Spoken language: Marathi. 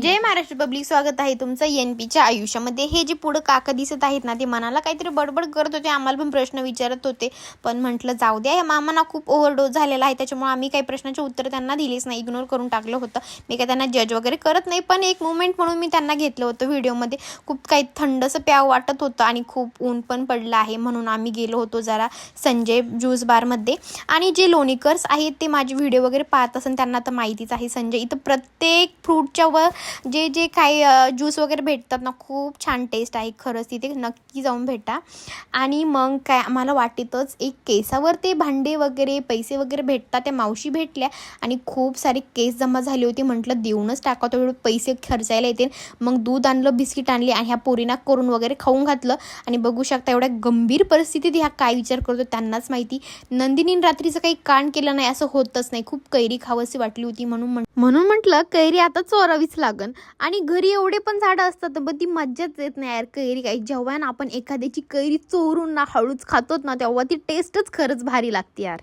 जय महाराष्ट्र पब्लिक, स्वागत आहे तुमचं एनपीच्या आयुष्यामध्ये। हे जे पुढे काका दिसत आहेत ना, ते मनाला काहीतरी बडबड करत होते, आम्हाला पण प्रश्न विचारत होते, पण म्हटलं जाऊ द्या, या मामांना खूप ओव्हरडोस झालेला आहे, त्याच्यामुळे आम्ही काही प्रश्नाचे उत्तर त्यांना दिलीच नाही, इग्नोर करून टाकलं होतं। मी काय त्यांना जज वगैरे करत नाही, पण एक मोमेंट म्हणून मी त्यांना घेतलं होतं व्हिडिओमध्ये। खूप काही थंडसं प्यावं वाटत होतं आणि खूप ऊन पण पडलं आहे, म्हणून आम्ही गेलो होतो जरा संजय ज्यूस बारमध्ये। आणि जे लोणीकर्स आहेत ते माझे व्हिडिओ वगैरे पाहत असेल त्यांना तर माहितीच आहे, संजय इथं प्रत्येक फ्रूटच्या वर जे जे काही ज्यूस वगैरे भेटतात ना, खूप छान टेस्ट आहे खरंच, तिथे नक्की जाऊन भेटा। आणि मग काय आम्हाला वाटेतच एक केसावर ते भांडे वगैरे पैसे वगैरे भेटतात, त्या मावशी भेटल्या आणि खूप सारे केस जमा झाले होते। म्हटलं देऊनच टाका, तेवढे पैसे खर्चायला येतील। मग दूध आणलं, बिस्किट आणली आणि ह्या पोरीना करून वगैरे खाऊन घातलं। आणि बघू शकता एवढ्या गंभीर परिस्थितीत ह्या काय विचार करतो त्यांनाच माहिती। नंदिनीने रात्रीचं काही कांड केलं नाही असं होतच नाही, खूप कैरी खावंशी वाटली होती, म्हणून म्हटलं कैरी आता चोरावीच लागन। आणि घरी एवढे पण झाडं असतात पण ती मज्जाच येत नाही यार कैरी काही। जेव्हा ना आपण एखाद्याची कैरी चोरून ना हळूच खातोत ना, तेव्हा ती टेस्टच खरंच भारी लागते यार।